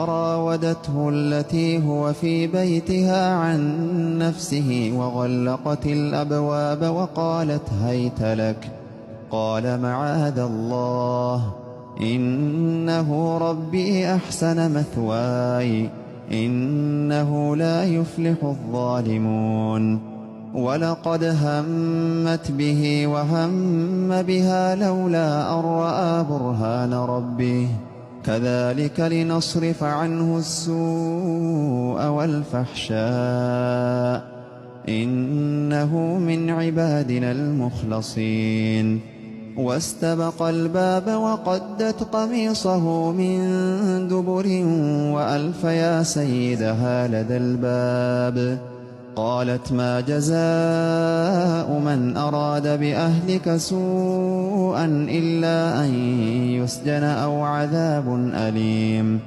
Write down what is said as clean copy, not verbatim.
راودته التي هو في بيتها عن نفسه وغلقت الأبواب وقالت هيت لك. قال معاذ الله، إنه ربي أحسن مثواي، إنه لا يفلح الظالمون. ولقد همت به وهم بها لولا أن رأى برهان ربه، كذلك لنصرف عنه السوء والفحشاء، إنه من عبادنا المخلصين. واستبق الباب وقدت قميصه من دبر وألف يا سيدها لدى الباب. قالت ما جزاء من أراد بأهلك سوءا إلا أن يسجن أو عذاب أليم.